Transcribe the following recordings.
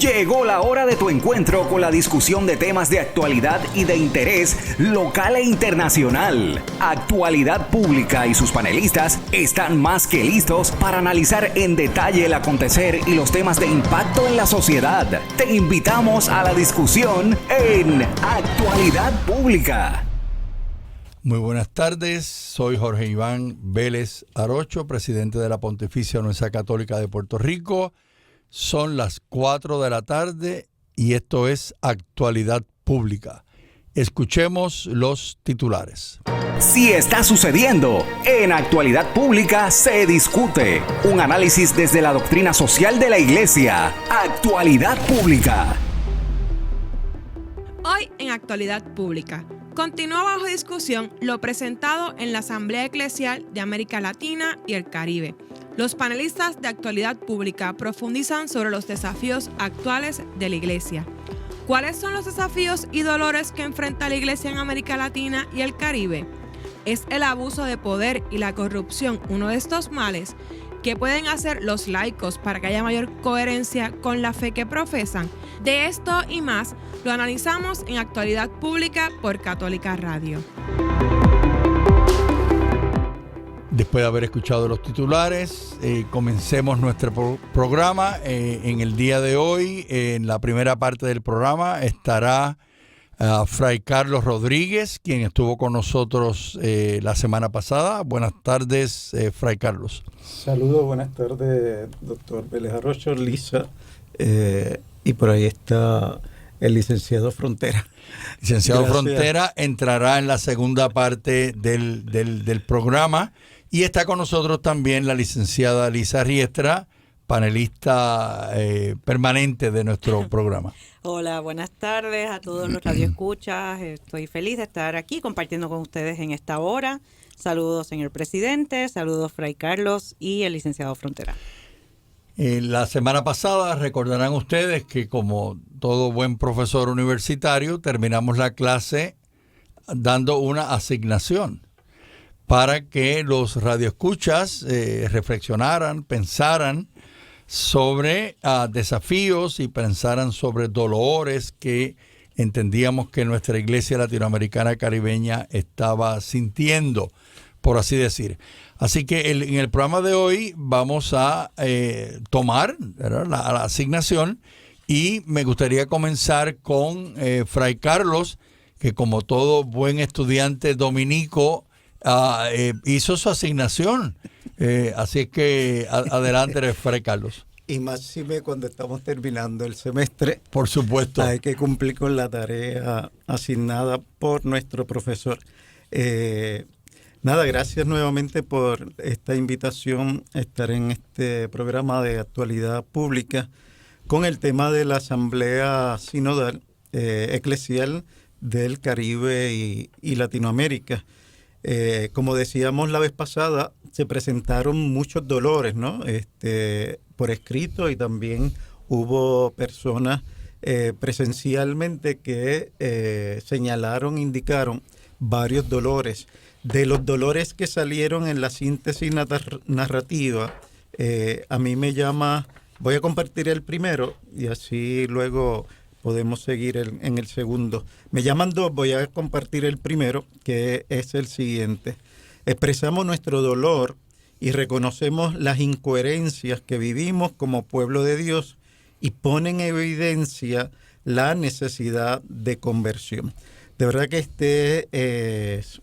Llegó la hora de tu encuentro con la discusión de temas de actualidad y de interés local e internacional. Actualidad Pública y sus panelistas están más que listos para analizar en detalle el acontecer y los temas de impacto en la sociedad. Te invitamos a la discusión en Actualidad Pública. Muy buenas tardes, soy Jorge Iván Vélez Arocho, presidente de la Pontificia Universidad Católica de Puerto Rico. Son las 4 de la tarde y esto es Actualidad Pública. Escuchemos los titulares. Si está sucediendo, en Actualidad Pública se discute. Un análisis desde la doctrina social de la Iglesia. Actualidad Pública. Hoy en Actualidad Pública. Continúa bajo discusión lo presentado en la Asamblea Eclesial de América Latina y el Caribe. Los panelistas de Actualidad Pública profundizan sobre los desafíos actuales de la Iglesia. ¿Cuáles son los desafíos y dolores que enfrenta la Iglesia en América Latina y el Caribe? ¿Es el abuso de poder y la corrupción uno de estos males? ¿Qué pueden hacer los laicos para que haya mayor coherencia con la fe que profesan? De esto y más lo analizamos en Actualidad Pública por Católica Radio. Después de haber escuchado los titulares, comencemos nuestro programa. En el día de hoy, en la primera parte del programa, estará Fray Carlos Rodríguez, quien estuvo con nosotros la semana pasada. Buenas tardes, Fray Carlos. Saludos, buenas tardes, doctor Vélez Arocho, Lisa, y por ahí está el licenciado Frontera. Licenciado Gracias. Frontera entrará en la segunda parte del programa. Y está con nosotros también la licenciada Lisa Riestra, panelista permanente de nuestro programa. Hola, buenas tardes a todos los radioescuchas. Estoy feliz de estar aquí compartiendo con ustedes en esta hora. Saludos, señor presidente, saludos, Fray Carlos y el licenciado Frontera. La semana pasada recordarán ustedes que, como todo buen profesor universitario, terminamos la clase dando una asignación para que los radioescuchas reflexionaran, pensaran sobre desafíos y pensaran sobre dolores que entendíamos que nuestra iglesia latinoamericana caribeña estaba sintiendo, por así decir. Así que en el programa de hoy vamos a tomar, ¿verdad?, la asignación, y me gustaría comenzar con Fray Carlos, que como todo buen estudiante dominico hizo su asignación. Así es que adelante, Fray Carlos. Y máxime cuando estamos terminando el semestre. Por supuesto. Hay que cumplir con la tarea asignada por nuestro profesor. Gracias nuevamente por esta invitación a estar en este programa de Actualidad Pública con el tema de la Asamblea Sinodal Eclesial del Caribe y Latinoamérica. Como decíamos la vez pasada, se presentaron muchos dolores, ¿no? Por escrito, y también hubo personas presencialmente que señalaron, indicaron varios dolores. De los dolores que salieron en la síntesis narrativa, a mí me llama, voy a compartir el primero y así luego podemos seguir en el segundo. Me llaman dos, voy a compartir el primero, que es el siguiente. Expresamos nuestro dolor y reconocemos las incoherencias que vivimos como pueblo de Dios y ponen en evidencia la necesidad de conversión. De verdad que es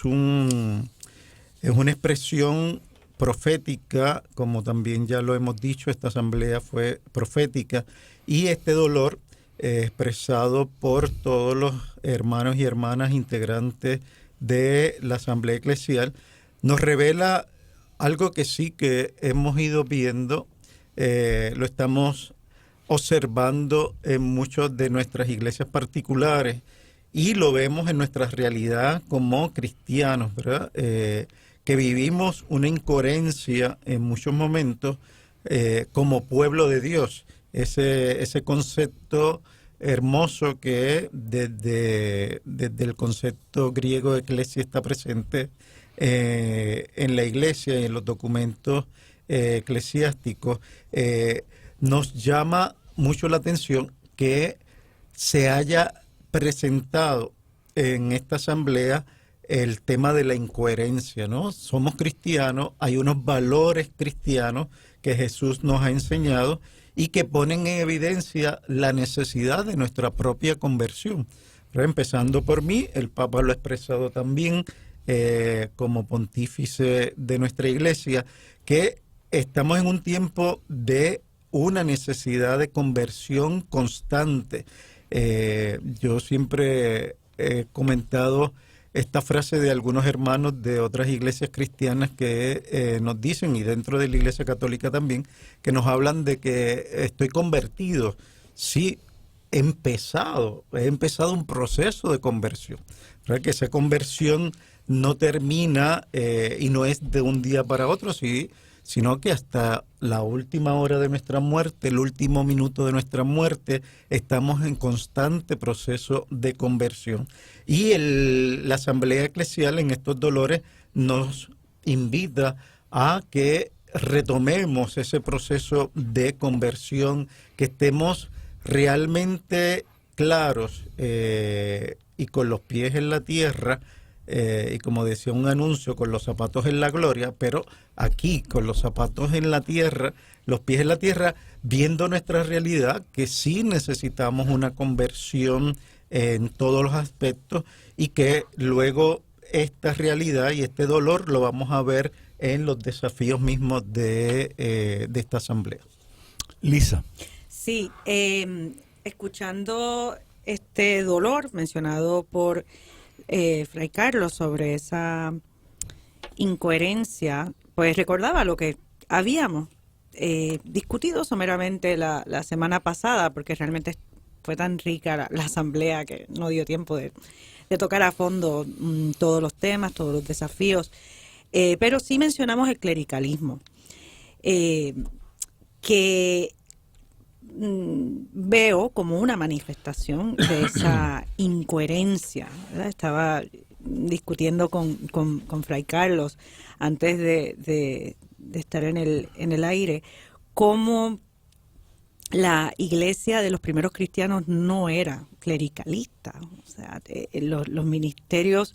una expresión profética, como también ya lo hemos dicho, esta asamblea fue profética, y este dolor expresado por todos los hermanos y hermanas integrantes de la Asamblea Eclesial, nos revela algo que sí que hemos ido viendo, lo estamos observando en muchas de nuestras iglesias particulares y lo vemos en nuestra realidad como cristianos, ¿verdad? Que vivimos una incoherencia en muchos momentos como pueblo de Dios. Ese concepto hermoso que desde el concepto griego de eclesia está presente en la iglesia y en los documentos eclesiásticos, nos llama mucho la atención que se haya presentado en esta asamblea el tema de la incoherencia, ¿no? Somos cristianos, hay unos valores cristianos que Jesús nos ha enseñado y que ponen en evidencia la necesidad de nuestra propia conversión. Pero empezando por mí, el Papa lo ha expresado también como pontífice de nuestra iglesia, que estamos en un tiempo de una necesidad de conversión constante. Yo siempre he comentado esta frase de algunos hermanos de otras iglesias cristianas que nos dicen, y dentro de la Iglesia Católica también, que nos hablan de que estoy convertido. Sí, he empezado un proceso de conversión. ¿Verdad? Que esa conversión no termina y no es de un día para otro, sí, sino que hasta la última hora de nuestra muerte, el último minuto de nuestra muerte, estamos en constante proceso de conversión. Y la Asamblea Eclesial en estos dolores nos invita a que retomemos ese proceso de conversión, que estemos realmente claros y con los pies en la tierra, y como decía un anuncio, con los zapatos en la gloria, pero aquí con los zapatos en la tierra, los pies en la tierra, viendo nuestra realidad, que sí necesitamos una conversión en todos los aspectos y que luego esta realidad y este dolor lo vamos a ver en los desafíos mismos de esta asamblea. Lisa. Sí, escuchando este dolor mencionado por Fray Carlos sobre esa incoherencia, pues recordaba lo que habíamos discutido someramente la semana pasada, porque realmente fue tan rica la asamblea que no dio tiempo de tocar a fondo todos los temas, todos los desafíos, pero sí mencionamos el clericalismo, que veo como una manifestación de esa incoherencia, ¿verdad? Estaba discutiendo con Fray Carlos antes de estar en el aire, cómo la iglesia de los primeros cristianos no era clericalista. O sea, los ministerios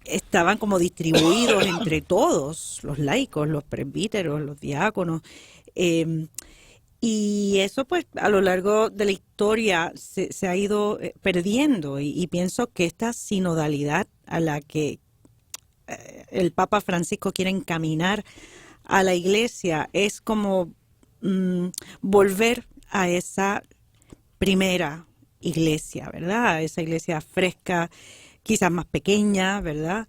estaban como distribuidos entre todos, los laicos, los presbíteros, los diáconos, y eso pues a lo largo de la historia se ha ido perdiendo, y pienso que esta sinodalidad a la que el Papa Francisco quiere encaminar a la iglesia es como volver a esa primera iglesia, ¿verdad? Esa iglesia fresca, quizás más pequeña, ¿verdad?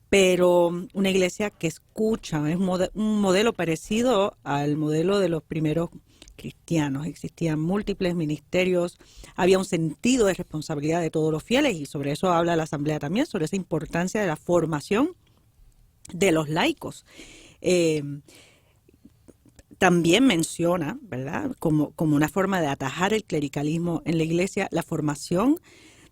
Pero una iglesia que escucha, es un modelo parecido al modelo de los primeros cristianos. Existían múltiples ministerios, había un sentido de responsabilidad de todos los fieles, y sobre eso habla la Asamblea también, sobre esa importancia de la formación de los laicos. También menciona, ¿verdad?, como una forma de atajar el clericalismo en la iglesia, la formación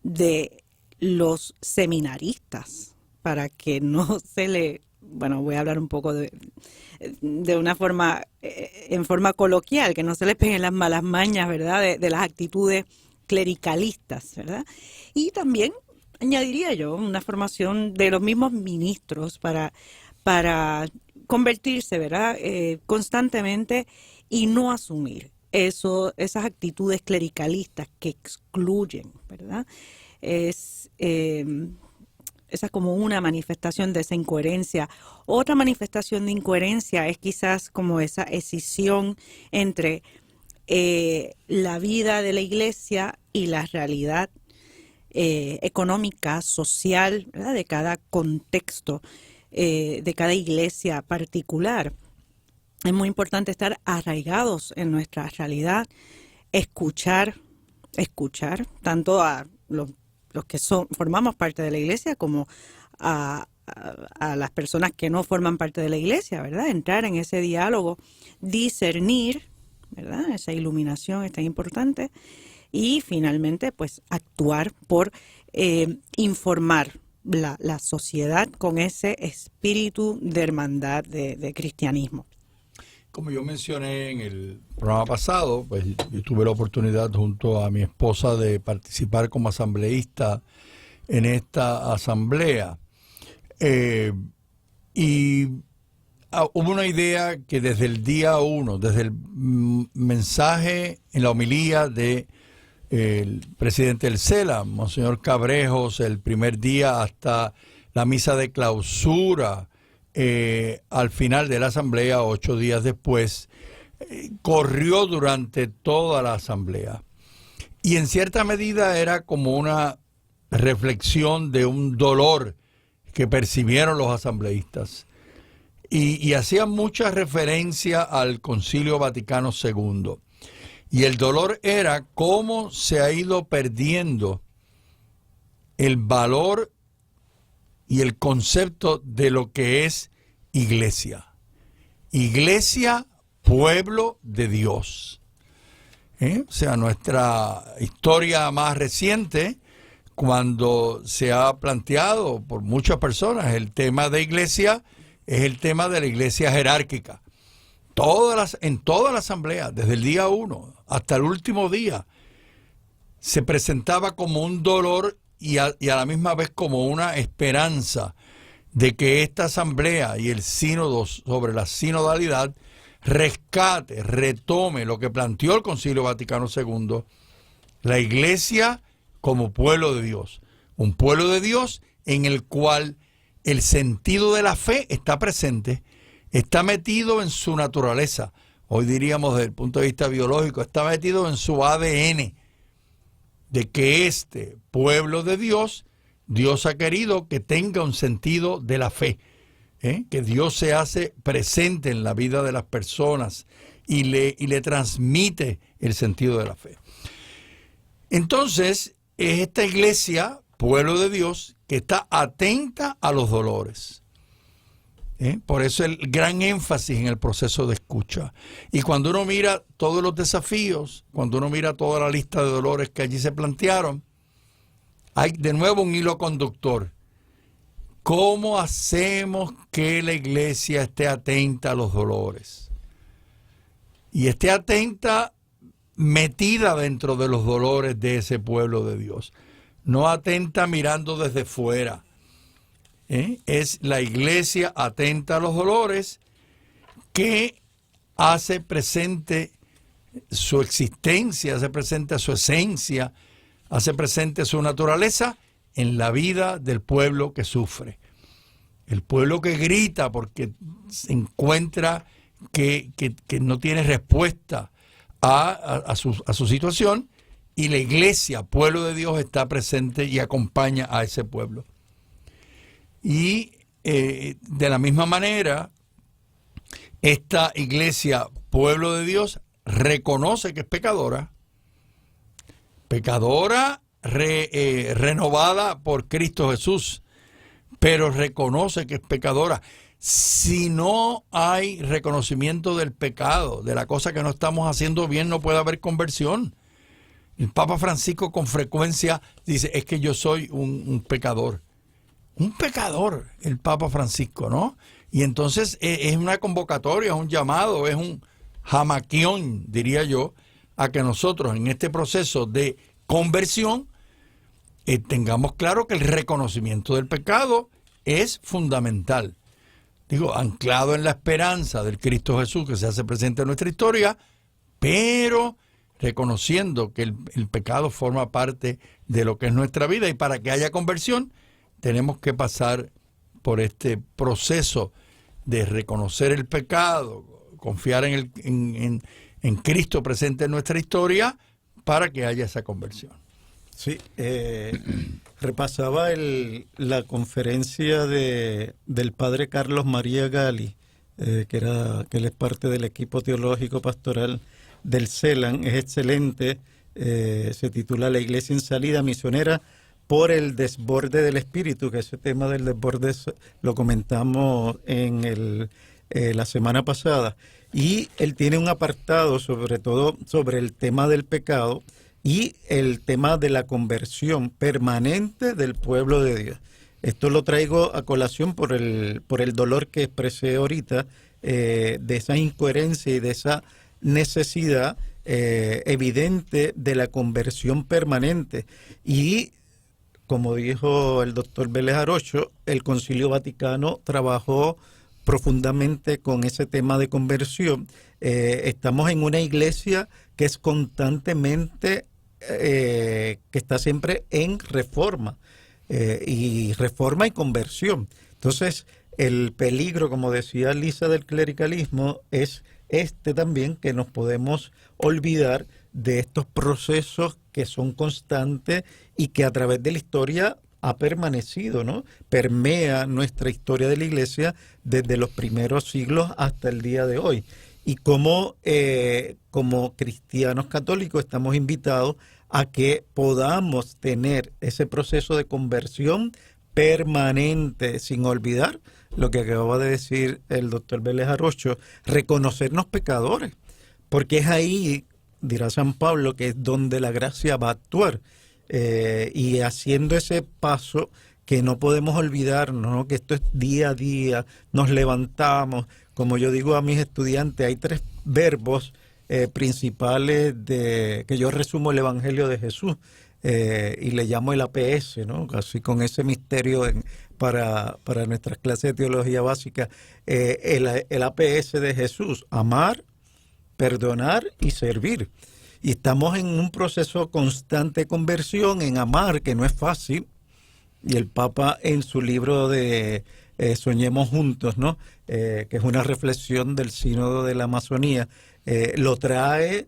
de los seminaristas, para que no se le, bueno, voy a hablar un poco de una forma, en forma coloquial, que no se le peguen las malas mañas, ¿verdad?, de las actitudes clericalistas, ¿verdad? Y también añadiría yo una formación de los mismos ministros para convertirse, ¿verdad?, constantemente, y no asumir esas actitudes clericalistas que excluyen, ¿verdad? Esa es como una manifestación de esa incoherencia. Otra manifestación de incoherencia es quizás como esa escisión entre la vida de la iglesia y la realidad económica, social, ¿verdad?, de cada contexto, de cada iglesia particular. Es muy importante estar arraigados en nuestra realidad, escuchar tanto a los que formamos parte de la iglesia como a las personas que no forman parte de la iglesia, ¿verdad? Entrar en ese diálogo, discernir, ¿verdad? Esa iluminación es tan importante. Y finalmente, pues, actuar por informar la sociedad con ese espíritu de hermandad, de cristianismo. como yo mencioné en el programa pasado, pues yo tuve la oportunidad junto a mi esposa de participar como asambleísta en esta asamblea. Hubo una idea que desde el día 1, desde el mensaje en la homilía de el presidente del CELA, Monseñor Cabrejos, el primer día hasta la misa de clausura, al final de la asamblea, 8 días después, corrió durante toda la asamblea. Y en cierta medida era como una reflexión de un dolor que percibieron los asambleístas. Y hacía mucha referencia al Concilio Vaticano II. Y el dolor era cómo se ha ido perdiendo el valor y el concepto de lo que es iglesia. Iglesia, pueblo de Dios. O sea, nuestra historia más reciente, cuando se ha planteado por muchas personas el tema de iglesia, es el tema de la iglesia jerárquica. En toda la asamblea, desde el día 1 hasta el último día, se presentaba como un dolor y a la misma vez como una esperanza de que esta asamblea y el sínodo sobre la sinodalidad retome lo que planteó el Concilio Vaticano II, la iglesia como pueblo de Dios. Un pueblo de Dios en el cual el sentido de la fe está presente, está metido en su naturaleza. Hoy diríamos desde el punto de vista biológico, está metido en su ADN, de que este pueblo de Dios, Dios ha querido que tenga un sentido de la fe, que Dios se hace presente en la vida de las personas y le transmite el sentido de la fe. Entonces, es esta iglesia, pueblo de Dios, que está atenta a los dolores. Por eso el gran énfasis en el proceso de escucha. Y cuando uno mira todos los desafíos, cuando uno mira toda la lista de dolores que allí se plantearon, hay de nuevo un hilo conductor. ¿Cómo hacemos que la iglesia esté atenta a los dolores? Y esté atenta, metida dentro de los dolores de ese pueblo de Dios. No atenta mirando desde fuera. Es la iglesia atenta a los dolores que hace presente su existencia, hace presente su esencia, hace presente su naturaleza en la vida del pueblo que sufre. El pueblo que grita porque se encuentra que no tiene respuesta a su situación, y la iglesia, pueblo de Dios, está presente y acompaña a ese pueblo. Y de la misma manera, esta iglesia, pueblo de Dios, reconoce que es pecadora, renovada por Cristo Jesús, pero reconoce que es pecadora. Si no hay reconocimiento del pecado, de la cosa que no estamos haciendo bien, no puede haber conversión. El Papa Francisco con frecuencia dice, es que yo soy un pecador. Un pecador, el Papa Francisco, ¿no? Y entonces es una convocatoria, es un llamado, es un jamaquión, diría yo, a que nosotros en este proceso de conversión tengamos claro que el reconocimiento del pecado es fundamental. Digo, anclado en la esperanza del Cristo Jesús que se hace presente en nuestra historia, pero reconociendo que el pecado forma parte de lo que es nuestra vida, y para que haya conversión tenemos que pasar por este proceso de reconocer el pecado, confiar en Cristo presente en nuestra historia para que haya esa conversión. Sí, repasaba la conferencia del padre Carlos María Gali, que él es parte del equipo teológico pastoral del CELAN, es excelente, se titula La Iglesia en Salida Misionera por el desborde del Espíritu, que ese tema del desborde lo comentamos en la semana pasada, y él tiene un apartado sobre todo sobre el tema del pecado y el tema de la conversión permanente del pueblo de Dios. Esto lo traigo a colación por el dolor que expresé ahorita de esa incoherencia y de esa necesidad evidente de la conversión permanente. Y como dijo el doctor Vélez Arocho, el Concilio Vaticano trabajó profundamente con ese tema de conversión. Estamos en una iglesia que es constantemente, que está siempre en reforma, y reforma y conversión. Entonces, el peligro, como decía Lisa, del clericalismo es también, que nos podemos olvidar de estos procesos que son constantes y que a través de la historia ha permanecido, ¿no? Permea nuestra historia de la iglesia desde los primeros siglos hasta el día de hoy. Y como cristianos católicos estamos invitados a que podamos tener ese proceso de conversión permanente, sin olvidar lo que acababa de decir el doctor Vélez Arocho, reconocernos pecadores, porque es ahí, dirá San Pablo, que es donde la gracia va a actuar, y haciendo ese paso que no podemos olvidarnos, ¿no? Que esto es día a día, nos levantamos, como yo digo a mis estudiantes, hay 3 verbos principales que yo resumo el Evangelio de Jesús, y le llamo el APS, ¿no? Así con ese misterio para nuestras clases de teología básica, el APS de Jesús: amar, perdonar y servir. Y estamos en un proceso constante de conversión, en amar, que no es fácil. Y el Papa, en su libro de Soñemos Juntos, ¿no? Que es una reflexión del Sínodo de la Amazonía, lo trae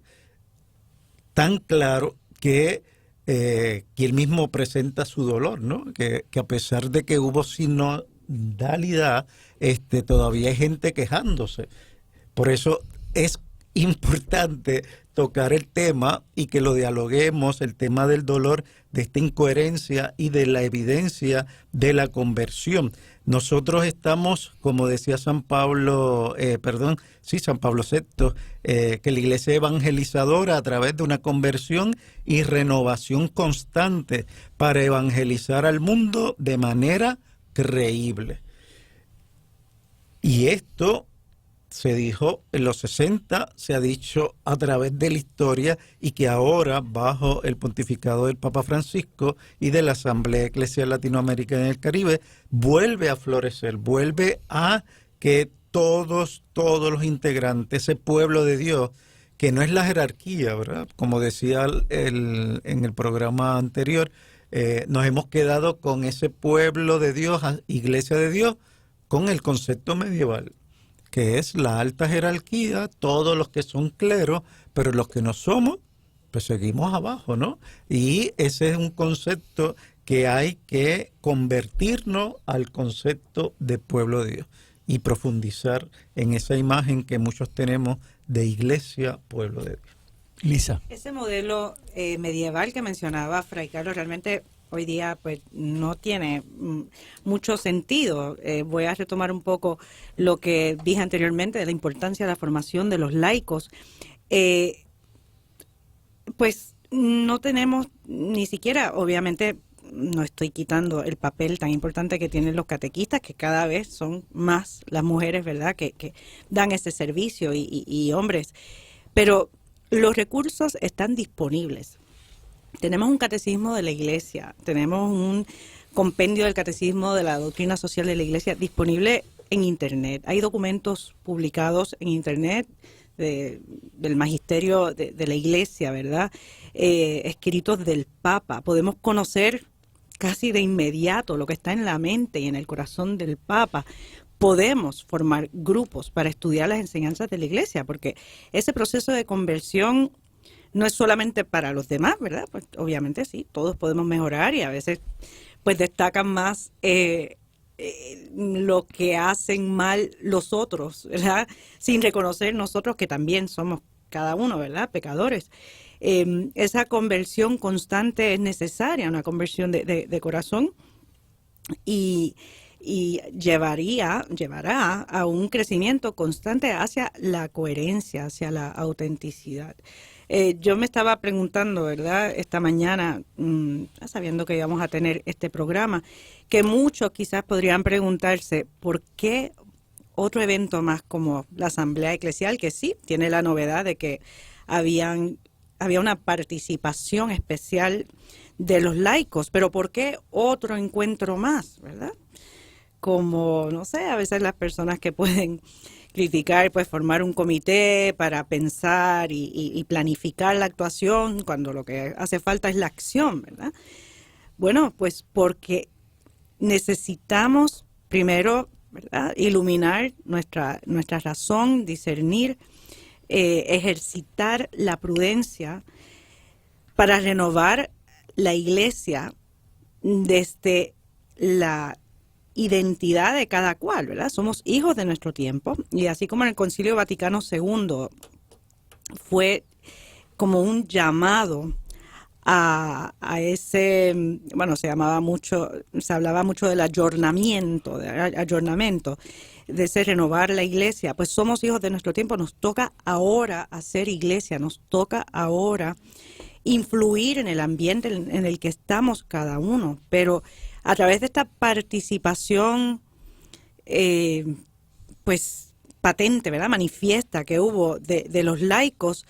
tan claro que él mismo presenta su dolor, ¿no? Que a pesar de que hubo sinodalidad, todavía hay gente quejándose. Por eso es importante tocar el tema y que lo dialoguemos, el tema del dolor, de esta incoherencia y de la evidencia de la conversión. Nosotros estamos, como decía San Pablo VI, que la iglesia es evangelizadora a través de una conversión y renovación constante para evangelizar al mundo de manera creíble. Y esto se dijo en los 60, se ha dicho a través de la historia, y que ahora, bajo el pontificado del Papa Francisco y de la Asamblea Eclesial Latinoamericana y el Caribe, vuelve a florecer, vuelve a que todos los integrantes, ese pueblo de Dios, que no es la jerarquía, ¿verdad? Como decía en el programa anterior, nos hemos quedado con ese pueblo de Dios, iglesia de Dios, con el concepto medieval, que es la alta jerarquía, todos los que son cleros, pero los que no somos, pues seguimos abajo, ¿no? Y ese es un concepto que hay que convertirnos al concepto de pueblo de Dios y profundizar en esa imagen que muchos tenemos de iglesia, pueblo de Dios. Lisa. Ese modelo medieval que mencionaba Fray Carlos realmente hoy día pues no tiene mucho sentido. Voy a retomar un poco lo que dije anteriormente de la importancia de la formación de los laicos. Pues no tenemos ni siquiera, obviamente no estoy quitando el papel tan importante que tienen los catequistas, que cada vez son más las mujeres, ¿verdad?, que dan ese servicio y hombres, pero los recursos están disponibles. Tenemos un catecismo de la Iglesia, tenemos un compendio del catecismo de la doctrina social de la Iglesia disponible en Internet. Hay documentos publicados en Internet del magisterio de la Iglesia, ¿verdad? Escritos del Papa. Podemos conocer casi de inmediato lo que está en la mente y en el corazón del Papa. Podemos formar grupos para estudiar las enseñanzas de la Iglesia, porque ese proceso de conversión no es solamente para los demás, ¿verdad? Pues obviamente sí, todos podemos mejorar y a veces pues destacan más lo que hacen mal los otros, ¿verdad? Sin reconocer nosotros que también somos cada uno, ¿verdad?, pecadores. Esa conversión constante es necesaria, una conversión de corazón, y llevará a un crecimiento constante hacia la coherencia, hacia la autenticidad. Yo me estaba preguntando, ¿verdad?, esta mañana, sabiendo que íbamos a tener este programa, que muchos quizás podrían preguntarse por qué otro evento más como la Asamblea Eclesial, que sí tiene la novedad de que había una participación especial de los laicos, pero ¿por qué otro encuentro más, verdad? Como, no sé, a veces las personas que pueden criticar, pues formar un comité para pensar y planificar la actuación, cuando lo que hace falta es la acción, ¿verdad? Bueno, pues porque necesitamos primero, ¿verdad?, iluminar nuestra razón, discernir, ejercitar la prudencia para renovar la iglesia desde la identidad de cada cual, ¿verdad? Somos hijos de nuestro tiempo, y así como en el Concilio Vaticano II fue como un llamado a ese, bueno, se hablaba mucho del ayornamiento, de ese renovar la iglesia. Pues somos hijos de nuestro tiempo, nos toca ahora hacer iglesia, nos toca ahora influir en el ambiente en el que estamos cada uno, pero a través de esta participación pues patente, ¿verdad?, manifiesta que hubo de los laicos,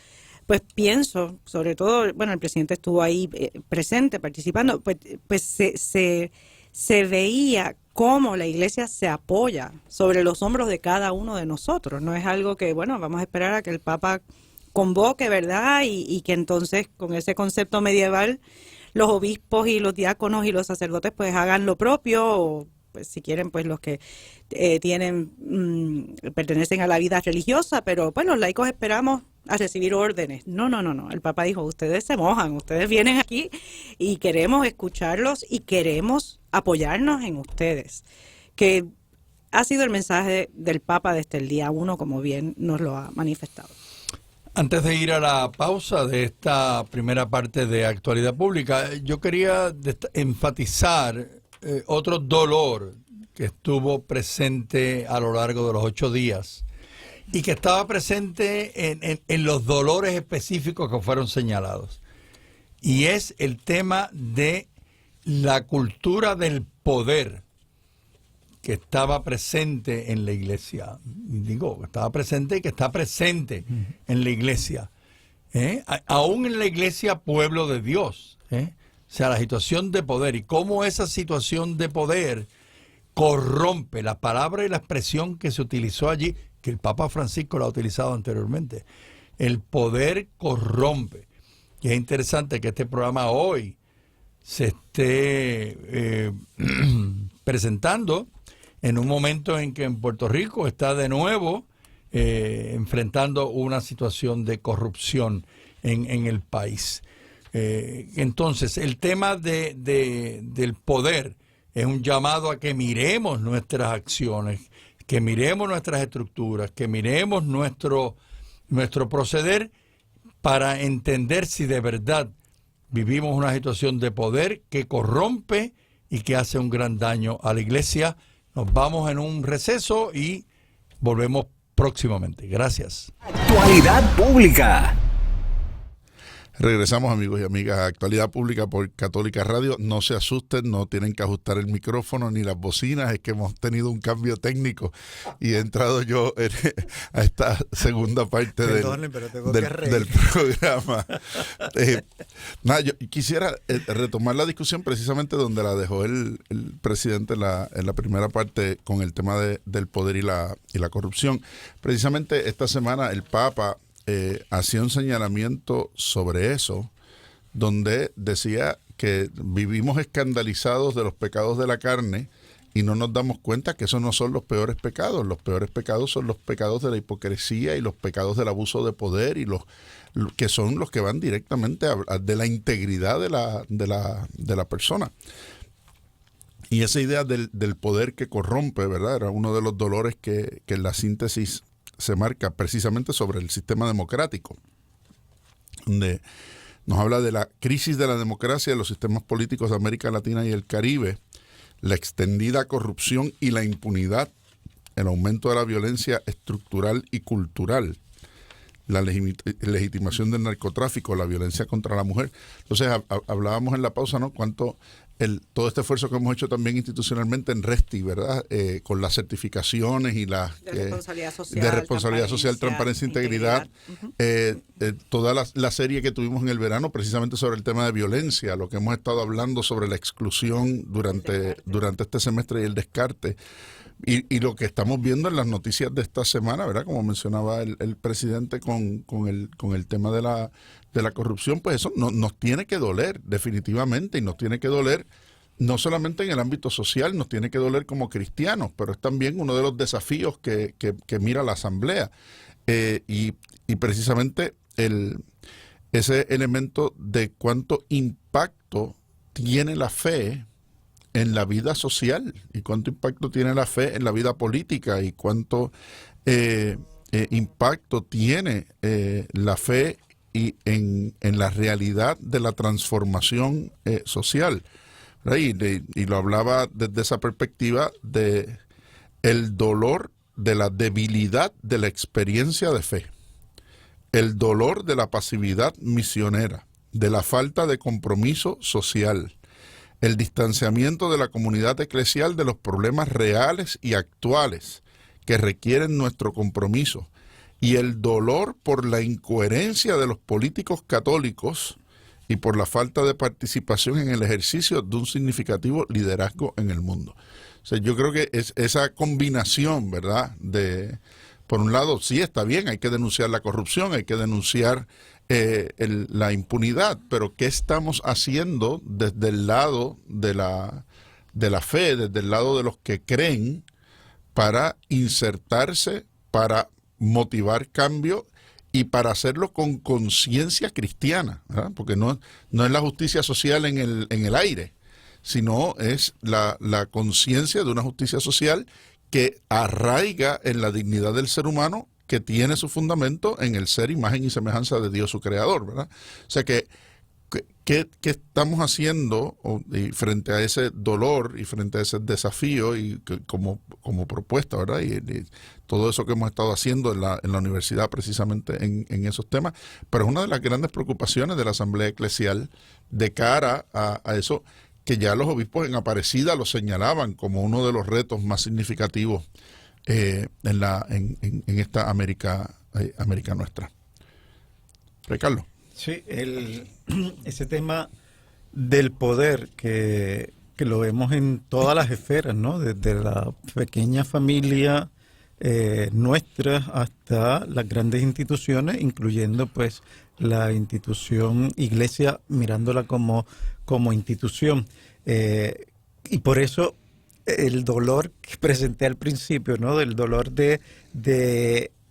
pues pienso, sobre todo, bueno, el presidente estuvo ahí presente, participando, pues se veía cómo la iglesia se apoya sobre los hombros de cada uno de nosotros. No es algo que, bueno, vamos a esperar a que el Papa convoque, ¿verdad? Y que entonces, con ese concepto medieval, los obispos y los diáconos y los sacerdotes pues hagan lo propio, o pues si quieren pues los que pertenecen a la vida religiosa, pero pues los laicos esperamos a recibir órdenes. No. El Papa dijo, ustedes se mojan, ustedes vienen aquí y queremos escucharlos y queremos apoyarnos en ustedes. Que ha sido el mensaje del Papa desde el día 1, como bien nos lo ha manifestado. Antes de ir a la pausa de esta primera parte de Actualidad Pública, yo quería enfatizar otro dolor que estuvo presente a lo largo de los 8 días y que estaba presente en los dolores específicos que fueron señalados. Y es el tema de la cultura del poder que estaba presente en la iglesia. Digo, que estaba presente y que está presente en la iglesia. Aún en la iglesia, pueblo de Dios. O sea, la situación de poder y cómo esa situación de poder corrompe la palabra y la expresión que se utilizó allí, que el Papa Francisco lo ha utilizado anteriormente. El poder corrompe. Y es interesante que este programa hoy se esté presentando en un momento en que en Puerto Rico está de nuevo enfrentando una situación de corrupción en el país. Entonces, el tema del poder es un llamado a que miremos nuestras acciones, que miremos nuestras estructuras, que miremos nuestro proceder para entender si de verdad vivimos una situación de poder que corrompe y que hace un gran daño a la iglesia. Nos vamos en un receso y volvemos próximamente. Gracias. Actualidad Pública. Regresamos, amigos y amigas, a Actualidad Pública por Católica Radio. No se asusten, no tienen que ajustar el micrófono ni las bocinas, es que hemos tenido un cambio técnico y he entrado yo a esta segunda parte del programa. Yo quisiera retomar la discusión precisamente donde la dejó el presidente en la primera parte con el tema del poder y la corrupción. Precisamente esta semana el Papa hacía un señalamiento sobre eso, donde decía que vivimos escandalizados de los pecados de la carne y no nos damos cuenta que esos no son los peores pecados. Los peores pecados son los pecados de la hipocresía y los pecados del abuso de poder, y los que son los que van directamente de la integridad de la persona. Y esa idea del poder que corrompe, ¿verdad?, era uno de los dolores que en la síntesis se marca precisamente sobre el sistema democrático, donde nos habla de la crisis de la democracia de los sistemas políticos de América Latina y el Caribe, la extendida corrupción y la impunidad, el aumento de la violencia estructural y cultural, la legitimación del narcotráfico, la violencia contra la mujer. Entonces, hablábamos en la pausa, ¿no? Cuánto todo este esfuerzo que hemos hecho también institucionalmente en RESTI, ¿verdad? Con las certificaciones y las de responsabilidad social, transparencia, integridad. Toda la serie que tuvimos en el verano precisamente sobre el tema de violencia, lo que hemos estado hablando sobre la exclusión durante este semestre y el descarte. Y lo que estamos viendo en las noticias de esta semana, ¿verdad? Como mencionaba el presidente con el tema de la corrupción, pues eso nos tiene que doler definitivamente, y nos tiene que doler no solamente en el ámbito social, nos tiene que doler como cristianos, pero es también uno de los desafíos que mira la Asamblea. Y precisamente ese elemento de cuánto impacto tiene la fe en la vida social y cuánto impacto tiene la fe en la vida política y cuánto impacto tiene la fe y en la realidad de la transformación social. Y lo hablaba desde esa perspectiva de el dolor de la debilidad de la experiencia de fe, el dolor de la pasividad misionera, de la falta de compromiso social, el distanciamiento de la comunidad eclesial de los problemas reales y actuales que requieren nuestro compromiso, y el dolor por la incoherencia de los políticos católicos y por la falta de participación en el ejercicio de un significativo liderazgo en el mundo. O sea, yo creo que es esa combinación, ¿verdad? Por un lado, sí está bien, hay que denunciar la corrupción, hay que denunciar la impunidad, pero ¿qué estamos haciendo desde el lado de la fe, desde el lado de los que creen, para insertarse, para motivar cambio y para hacerlo con conciencia cristiana, ¿verdad? Porque no es la justicia social en el aire, sino es la conciencia de una justicia social que arraiga en la dignidad del ser humano, que tiene su fundamento en el ser imagen y semejanza de Dios su creador, ¿verdad? O sea que ¿qué estamos haciendo y frente a ese dolor y frente a ese desafío y como propuesta, ¿verdad? Y todo eso que hemos estado haciendo en la universidad precisamente en esos temas, pero es una de las grandes preocupaciones de la Asamblea Eclesial de cara a eso, que ya los obispos en Aparecida lo señalaban como uno de los retos más significativos en esta América nuestra. Carlos. Sí, ese tema del poder que lo vemos en todas las esferas, ¿no? Desde la pequeña familia nuestra hasta las grandes instituciones, incluyendo pues la institución iglesia, mirándola como institución. Y por eso el dolor que presenté al principio, ¿no? Del dolor de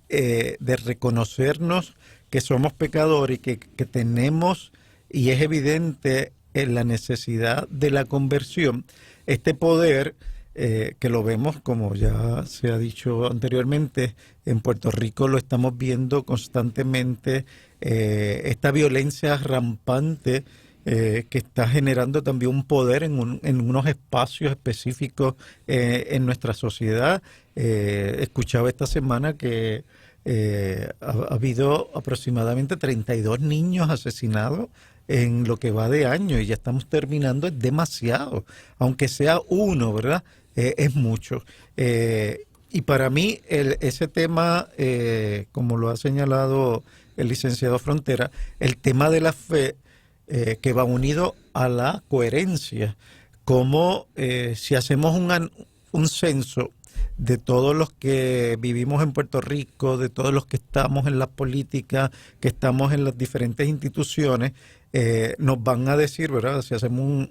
reconocernos que somos pecadores y que tenemos, y es evidente en la necesidad de la conversión, este poder que lo vemos, como ya se ha dicho anteriormente, en Puerto Rico lo estamos viendo constantemente, esta violencia rampante que está generando también un poder en unos espacios específicos en nuestra sociedad. Escuchaba esta semana que ha habido aproximadamente 32 niños asesinados en lo que va de año, y ya estamos terminando, es demasiado, aunque sea uno, ¿verdad? Es mucho. Y para mí ese tema, como lo ha señalado el licenciado Frontera, el tema de la fe, que va unido a la coherencia, como si hacemos un censo de todos los que vivimos en Puerto Rico, de todos los que estamos en la política, que estamos en las diferentes instituciones, nos van a decir, ¿verdad? Si hacemos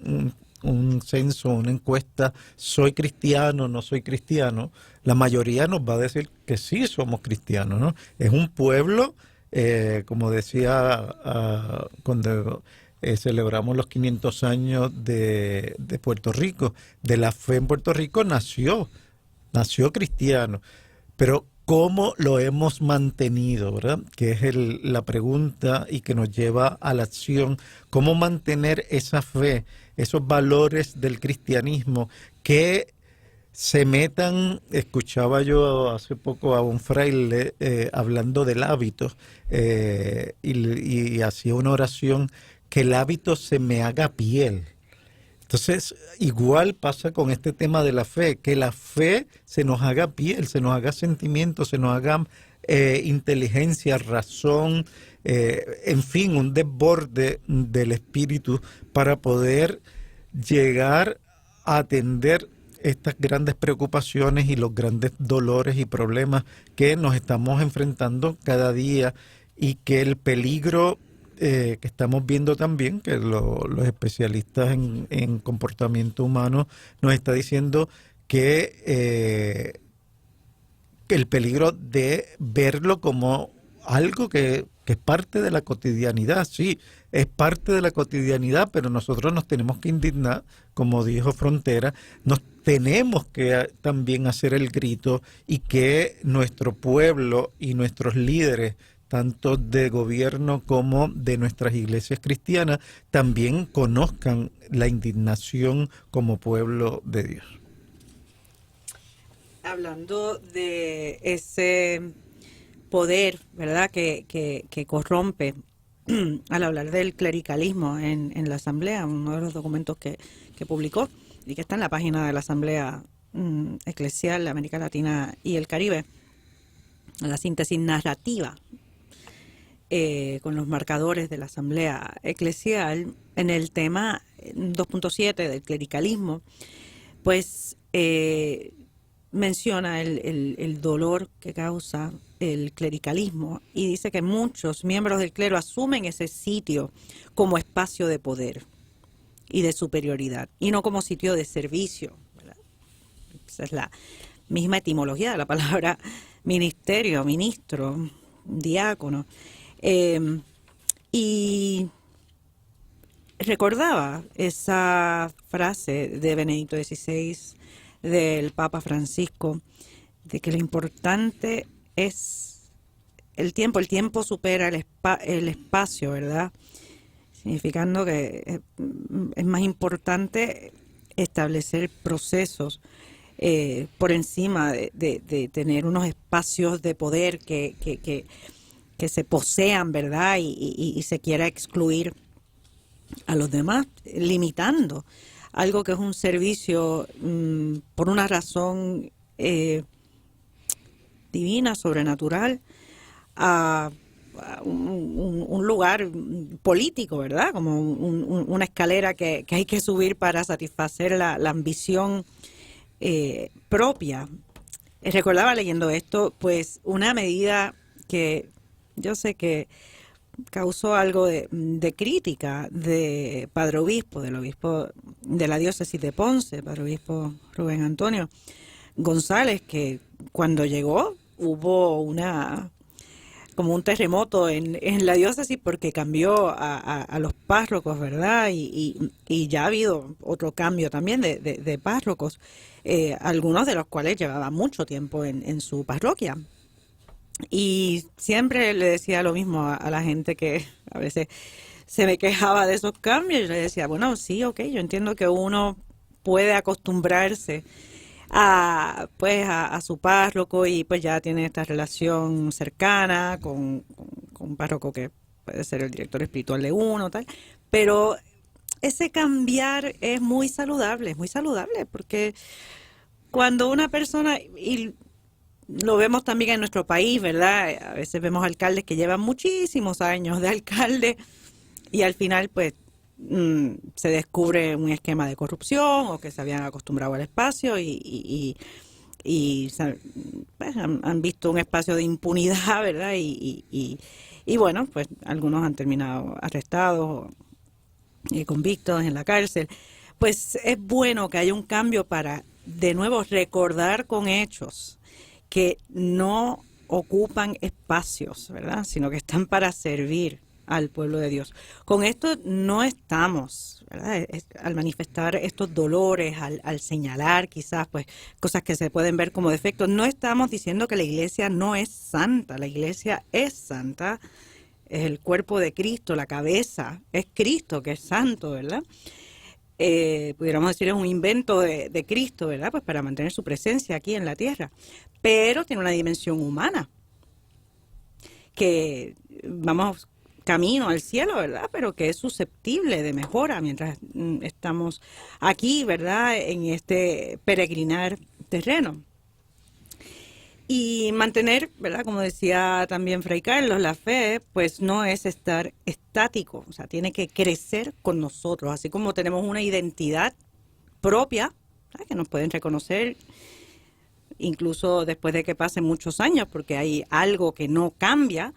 un censo, una encuesta, ¿soy cristiano, no soy cristiano? La mayoría nos va a decir que sí somos cristianos, ¿no? Es un pueblo, como decía cuando celebramos los 500 años de Puerto Rico, de la fe en Puerto Rico, nació cristiano, pero ¿cómo lo hemos mantenido, verdad? Que es la pregunta y que nos lleva a la acción. ¿Cómo mantener esa fe, esos valores del cristianismo que se metan. Escuchaba yo hace poco a un fraile hablando del hábito y hacía una oración, que el hábito se me haga piel. Entonces, igual pasa con este tema de la fe, que la fe se nos haga piel, se nos haga sentimiento, se nos haga inteligencia, razón, en fin, un desborde del espíritu para poder llegar a atender estas grandes preocupaciones y los grandes dolores y problemas que nos estamos enfrentando cada día, y que el peligro que estamos viendo también, que los especialistas en comportamiento humano nos está diciendo que el peligro de verlo como algo que es parte de la cotidianidad. Sí, es parte de la cotidianidad, pero nosotros nos tenemos que indignar, como dijo Frontera, nos tenemos que también hacer el grito, y que nuestro pueblo y nuestros líderes, tanto de gobierno como de nuestras iglesias cristianas, también conozcan la indignación como pueblo de Dios. Hablando de ese poder, ¿verdad?, que corrompe, al hablar del clericalismo en la Asamblea, uno de los documentos que publicó y que está en la página de la Asamblea Eclesial de América Latina y el Caribe, la síntesis narrativa con los marcadores de la Asamblea Eclesial en el tema 2.7 del clericalismo, pues menciona el dolor que causa el clericalismo, y dice que muchos miembros del clero asumen ese sitio como espacio de poder y de superioridad, y no como sitio de servicio, ¿verdad? Esa es la misma etimología de la palabra ministerio, ministro, diácono. Y recordaba esa frase de Benedicto XVI, del Papa Francisco, de que lo importante es el tiempo. El tiempo supera el espacio, ¿verdad? Significando que es más importante establecer procesos por encima de tener unos espacios de poder que se posean, ¿verdad? Y se quiera excluir a los demás, limitando algo que es un servicio por una razón divina, sobrenatural, a un lugar político, ¿verdad? Como una escalera que hay que subir para satisfacer la ambición propia. Recordaba leyendo esto, pues una medida que yo sé que causó algo de crítica de Padre Obispo, del obispo de la diócesis de Ponce, Padre Obispo Rubén Antonio González, que cuando llegó hubo como un terremoto en la diócesis, porque cambió a los párrocos, ¿verdad? Y ya ha habido otro cambio también de párrocos, algunos de los cuales llevaban mucho tiempo en su parroquia. Y siempre le decía lo mismo a la gente que a veces se me quejaba de esos cambios. Yo le decía, bueno, sí, ok, yo entiendo que uno puede acostumbrarse a su párroco, y pues ya tiene esta relación cercana con un párroco que puede ser el director espiritual de uno, tal. Pero ese cambiar es muy saludable, porque cuando una persona, y lo vemos también en nuestro país, ¿verdad? A veces vemos alcaldes que llevan muchísimos años de alcalde y al final pues se descubre un esquema de corrupción, o que se habían acostumbrado al espacio y pues, han visto un espacio de impunidad, ¿verdad? Y bueno, pues algunos han terminado arrestados y convictos en la cárcel. Pues es bueno que haya un cambio para, de nuevo, recordar con hechos que no ocupan espacios, ¿verdad?, sino que están para servir al pueblo de Dios. Con esto no estamos, ¿verdad?, al manifestar estos dolores, al señalar quizás pues cosas que se pueden ver como defectos, no estamos diciendo que la iglesia no es santa. La iglesia es santa, es el cuerpo de Cristo, la cabeza es Cristo, que es santo, ¿verdad? pudiéramos decir es un invento de Cristo, ¿verdad? Pues para mantener su presencia aquí en la tierra. Pero tiene una dimensión humana, que vamos camino al cielo, ¿verdad? Pero que es susceptible de mejora mientras estamos aquí, ¿verdad? En este peregrinar terreno. Y mantener, ¿verdad? Como decía también Fray Carlos, la fe, pues no es estar estático, o sea, tiene que crecer con nosotros, así como tenemos una identidad propia, ¿verdad? Que nos pueden reconocer incluso después de que pasen muchos años, porque hay algo que no cambia,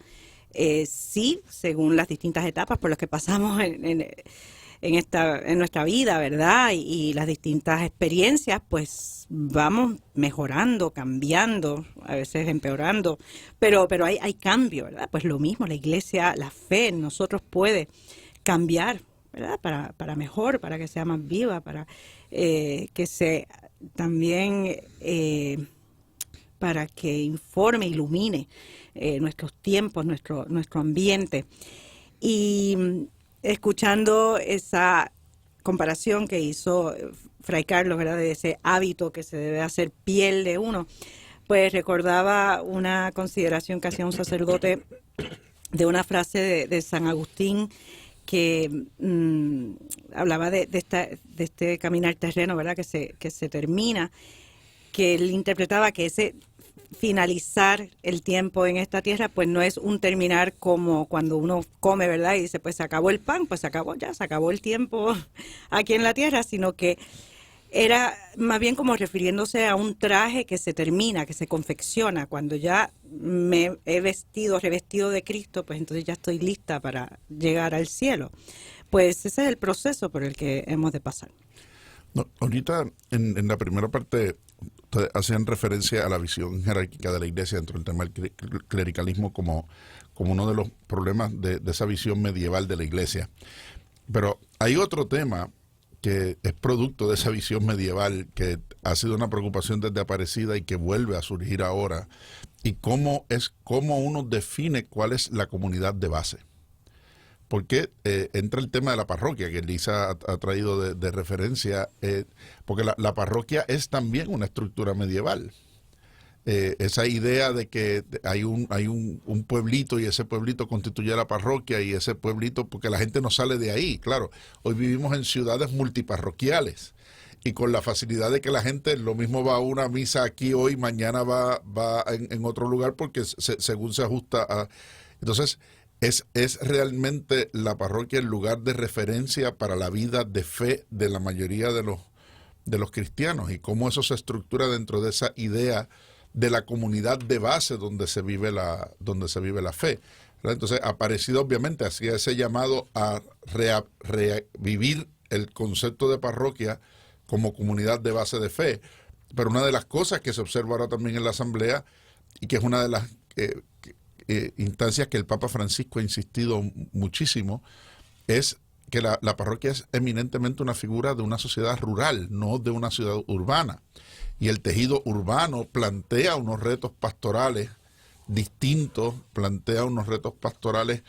sí, según las distintas etapas por las que pasamos en nuestra vida, ¿verdad? Y las distintas experiencias, pues vamos mejorando, cambiando, a veces empeorando, pero hay cambio, ¿verdad? Pues lo mismo, la Iglesia, la fe en nosotros puede cambiar, ¿verdad? Para mejor, para que sea más viva, para que se también para que informe, ilumine nuestros tiempos, nuestro ambiente. Y escuchando esa comparación que hizo Fray Carlos, ¿verdad? De ese hábito que se debe hacer piel de uno, pues recordaba una consideración que hacía un sacerdote de una frase de San Agustín que hablaba de este caminar terreno, ¿verdad? Que se termina, que él interpretaba que ese finalizar el tiempo en esta tierra, pues no es un terminar como cuando uno come, ¿verdad? Y dice, pues se acabó el pan, pues se acabó el tiempo aquí en la tierra, sino que era más bien como refiriéndose a un traje que se termina, que se confecciona. Cuando ya me he revestido de Cristo, pues entonces ya estoy lista para llegar al cielo. Pues ese es el proceso por el que hemos de pasar. No, ahorita en la primera parte ustedes hacían referencia a la visión jerárquica de la Iglesia dentro del tema del clericalismo como uno de los problemas de esa visión medieval de la Iglesia. Pero hay otro tema que es producto de esa visión medieval, que ha sido una preocupación desde Aparecida y que vuelve a surgir ahora, y cómo uno define cuál es la comunidad de base. Porque entra el tema de la parroquia, que Lisa ha traído de referencia, porque la parroquia es también una estructura medieval. Esa idea de que hay un pueblito y ese pueblito constituye la parroquia, y ese pueblito, porque la gente no sale de ahí. Claro, hoy vivimos en ciudades multiparroquiales y con la facilidad de que la gente lo mismo va a una misa aquí hoy, mañana va en otro lugar, porque según se ajusta a... Entonces, es realmente la parroquia el lugar de referencia para la vida de fe de la mayoría de los cristianos, y cómo eso se estructura dentro de esa idea de la comunidad de base donde se vive la fe, ¿verdad? Entonces, Aparecida obviamente hacía ese llamado a revivir el concepto de parroquia como comunidad de base de fe. Pero una de las cosas que se observa ahora también en la Asamblea, y que es una de las instancias que el Papa Francisco ha insistido muchísimo, es que la parroquia es eminentemente una figura de una sociedad rural, no de una ciudad urbana. Y el tejido urbano plantea unos retos pastorales distintos, plantea unos retos pastorales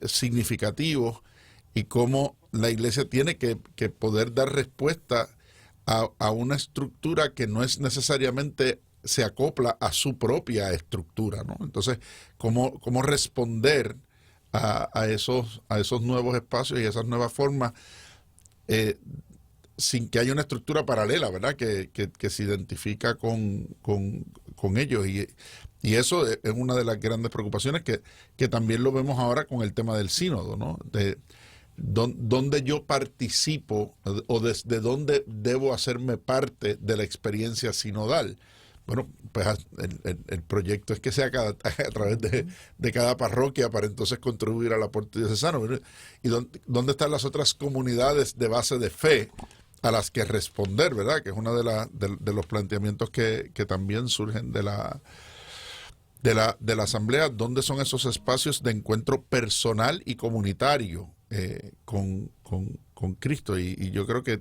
significativos, y cómo la Iglesia tiene que poder dar respuesta a una estructura que no es necesariamente se acopla a su propia estructura, ¿no? Entonces, ¿cómo responder a esos nuevos espacios y esas nuevas formas sin que haya una estructura paralela, ¿verdad? Que se identifica con ellos. Y eso es una de las grandes preocupaciones que también lo vemos ahora con el tema del sínodo, ¿no? De dónde yo participo o desde dónde debo hacerme parte de la experiencia sinodal. Bueno, pues el proyecto es que sea a través de cada parroquia, para entonces contribuir al aporte diocesano. ¿Y dónde están las otras comunidades de base de fe a las que responder, verdad? Que es uno de los planteamientos que también surgen de la Asamblea. ¿Dónde son esos espacios de encuentro personal y comunitario con Cristo? Y yo creo que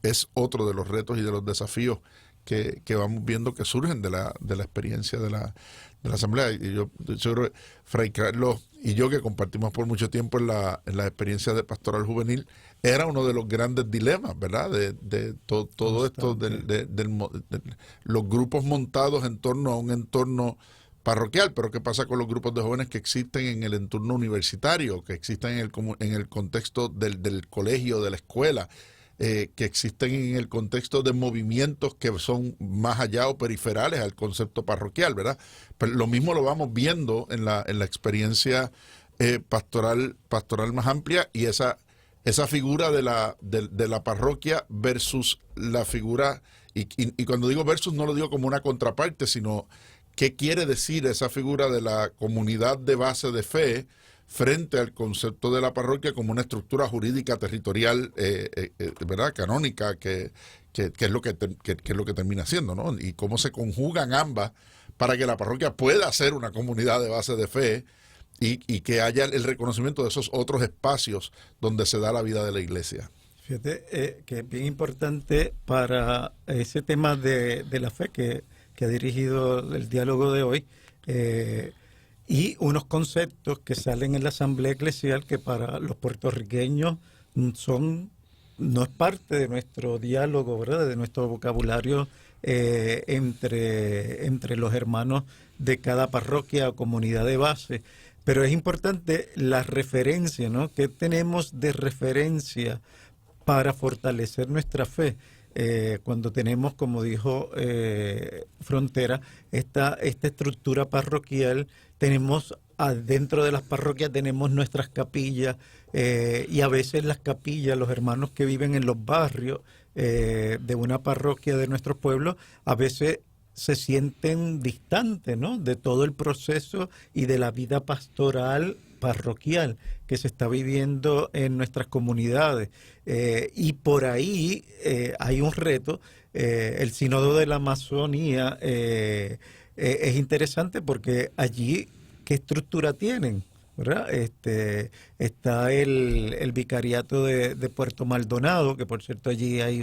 es otro de los retos y de los desafíos que vamos viendo que surgen de la experiencia de la Asamblea. Y yo creo que Fray Carlos y yo, que compartimos por mucho tiempo en la experiencia de pastoral juvenil, era uno de los grandes dilemas, ¿verdad? De todo esto, de los grupos montados en torno a un entorno parroquial. Pero ¿qué pasa con los grupos de jóvenes que existen en el entorno universitario, que existen en el contexto del colegio, de la escuela, que existen en el contexto de movimientos que son más allá o periferales al concepto parroquial, ¿verdad? Pero lo mismo lo vamos viendo en la experiencia pastoral más amplia, y esa figura de la parroquia versus la figura, y cuando digo versus no lo digo como una contraparte, sino qué quiere decir esa figura de la comunidad de base de fe frente al concepto de la parroquia como una estructura jurídica territorial, ¿verdad? Canónica, que es lo que termina siendo, ¿no? Y cómo se conjugan ambas para que la parroquia pueda ser una comunidad de base de fe y que haya el reconocimiento de esos otros espacios donde se da la vida de la iglesia. Fíjate que es bien importante para ese tema de la fe que ha dirigido el diálogo de hoy, y unos conceptos que salen en la Asamblea Eclesial que para los puertorriqueños no es parte de nuestro diálogo, ¿verdad? De nuestro vocabulario entre los hermanos de cada parroquia o comunidad de base. Pero es importante la referencia, ¿no? ¿Qué tenemos de referencia para fortalecer nuestra fe? Cuando tenemos, como dijo Frontera, esta estructura parroquial, tenemos adentro de las parroquias tenemos nuestras capillas, y a veces las capillas, los hermanos que viven en los barrios de una parroquia de nuestro pueblo, a veces se sienten distantes, ¿no?, de todo el proceso y de la vida pastoral parroquial que se está viviendo en nuestras comunidades, y por ahí hay un reto. El Sínodo de la Amazonía es interesante porque allí, ¿qué estructura tienen? ¿Verdad? Está el vicariato de Puerto Maldonado, que por cierto allí hay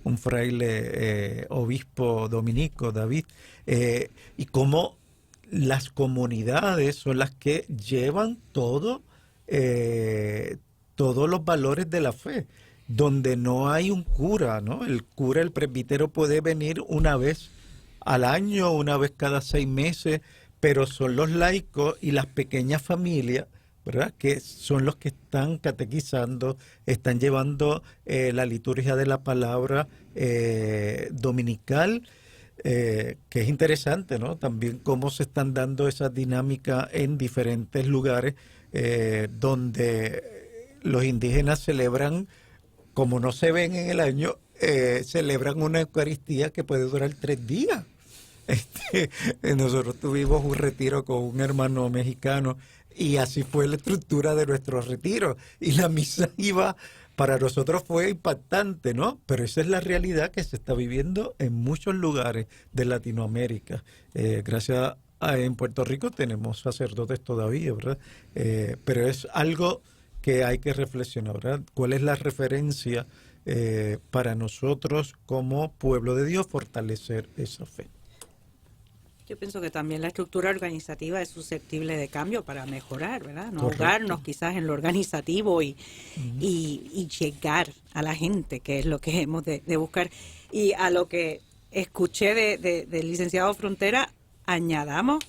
un fraile obispo dominico, David, y cómo las comunidades son las que llevan todos los valores de la fe, donde no hay un cura, ¿no? El cura, el presbítero puede venir una vez al año, una vez cada 6 meses, pero son los laicos y las pequeñas familias, ¿verdad?, que son los que están catequizando, están llevando la liturgia de la palabra dominical, que es interesante, ¿no? También cómo se están dando esas dinámicas en diferentes lugares donde los indígenas celebran, como no se ven en el año, celebran una Eucaristía que puede durar 3 días. Nosotros tuvimos un retiro con un hermano mexicano y así fue la estructura de nuestro retiro, y la misa para nosotros fue impactante, ¿no? Pero esa es la realidad que se está viviendo en muchos lugares de Latinoamérica. Gracias en Puerto Rico tenemos sacerdotes todavía, ¿verdad? Pero es algo que hay que reflexionar, ¿verdad? ¿Cuál es la referencia para nosotros como pueblo de Dios fortalecer esa fe? Yo pienso que también la estructura organizativa es susceptible de cambio para mejorar, ¿verdad? No ahogarnos quizás en lo organizativo y llegar a la gente, que es lo que hemos de buscar. Y a lo que escuché del licenciado Frontera, añadamos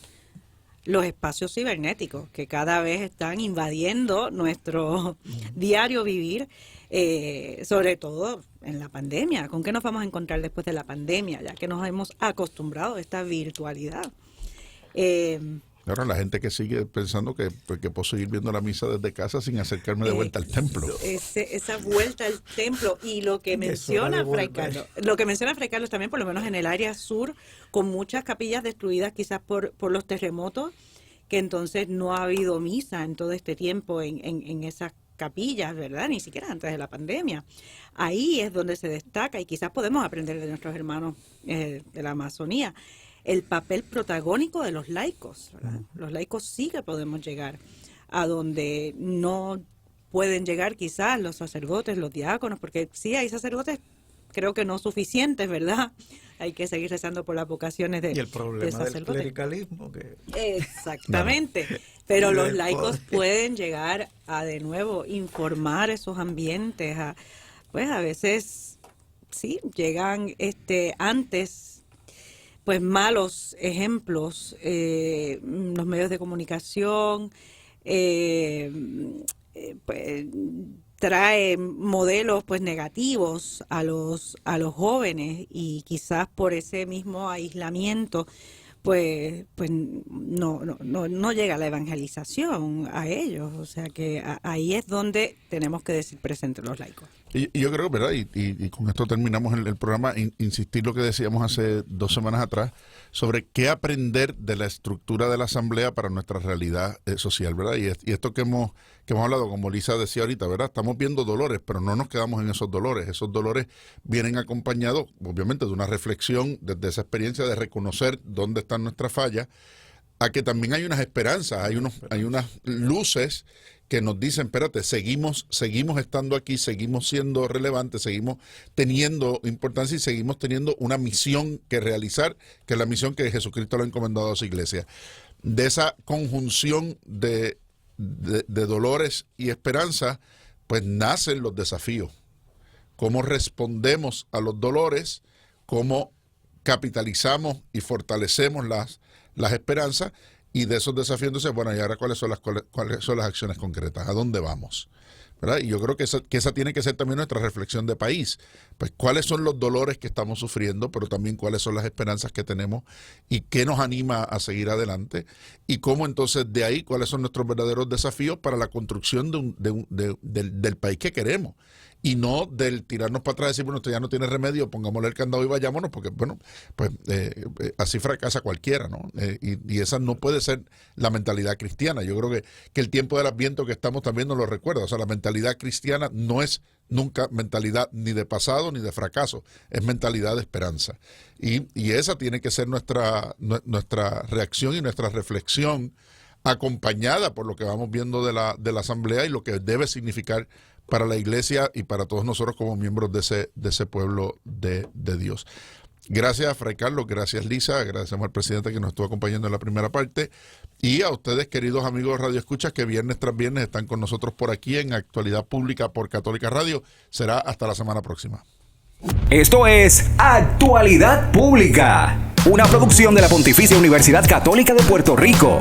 los espacios cibernéticos que cada vez están invadiendo nuestro diario vivir, sobre todo en la pandemia. ¿Con qué nos vamos a encontrar después de la pandemia? Ya que nos hemos acostumbrado a esta virtualidad. Claro, la gente que sigue pensando que puedo seguir viendo la misa desde casa sin acercarme de vuelta al templo. Esa vuelta al templo, y lo que menciona Fray Carlos también, por lo menos en el área sur, con muchas capillas destruidas quizás por los terremotos, que entonces no ha habido misa en todo este tiempo en esas capillas, ¿verdad? Ni siquiera antes de la pandemia. Ahí es donde se destaca, y quizás podemos aprender de nuestros hermanos de la Amazonía, el papel protagónico de los laicos, ¿verdad? Los laicos sí que podemos llegar a donde no pueden llegar quizás los sacerdotes, los diáconos, porque sí hay sacerdotes, creo que no suficientes, ¿verdad? Hay que seguir rezando por las vocaciones de sacerdotes. Y el problema del clericalismo. Exactamente. Pero los laicos pueden llegar a, de nuevo, informar esos ambientes. Pues a veces, sí, llegan antes, pues malos ejemplos, los medios de comunicación, pues trae modelos pues negativos a los jóvenes, y quizás por ese mismo aislamiento pues no llega la evangelización a ellos. O sea que ahí es donde tenemos que decir presente los laicos. Y yo creo, ¿verdad? Y con esto terminamos el programa, insistir lo que decíamos hace 2 semanas atrás, sobre qué aprender de la estructura de la Asamblea para nuestra realidad social, ¿verdad? Y esto que hemos hablado, como Lisa decía ahorita, ¿verdad? Estamos viendo dolores, pero no nos quedamos en esos dolores. Esos dolores vienen acompañados, obviamente, de una reflexión, desde esa experiencia de reconocer dónde están nuestras fallas, a que también hay unas esperanzas, hay unas luces que nos dicen, espérate, seguimos estando aquí, seguimos siendo relevantes, seguimos teniendo importancia y seguimos teniendo una misión que realizar, que es la misión que Jesucristo le ha encomendado a su iglesia. De esa conjunción de dolores y esperanza, pues nacen los desafíos. Cómo respondemos a los dolores, cómo capitalizamos y fortalecemos las esperanzas. Y de esos desafíos, entonces, bueno, y ahora cuáles son las acciones concretas, a dónde vamos, ¿verdad? Y yo creo que esa tiene que ser también nuestra reflexión de país. Pues cuáles son los dolores que estamos sufriendo, pero también cuáles son las esperanzas que tenemos y qué nos anima a seguir adelante, y cómo entonces de ahí cuáles son nuestros verdaderos desafíos para la construcción del país que queremos. Y no del tirarnos para atrás y decir, bueno, esto ya no tiene remedio, pongámosle el candado y vayámonos, porque, bueno, pues así fracasa cualquiera, ¿no? Y esa no puede ser la mentalidad cristiana. Yo creo que el tiempo del Adviento que estamos también nos lo recuerda. O sea, la mentalidad cristiana no es nunca mentalidad ni de pasado ni de fracaso, es mentalidad de esperanza. Y esa tiene que ser nuestra reacción y nuestra reflexión, acompañada por lo que vamos viendo de la Asamblea y lo que debe significar para la iglesia y para todos nosotros como miembros de ese pueblo de Dios. Gracias, Fray Carlos, gracias, Lisa, agradecemos al presidente que nos estuvo acompañando en la primera parte, y a ustedes, queridos amigos de Radio Escuchas, que viernes tras viernes están con nosotros por aquí en Actualidad Pública por Católica Radio. Será hasta la semana próxima. Esto es Actualidad Pública, una producción de la Pontificia Universidad Católica de Puerto Rico.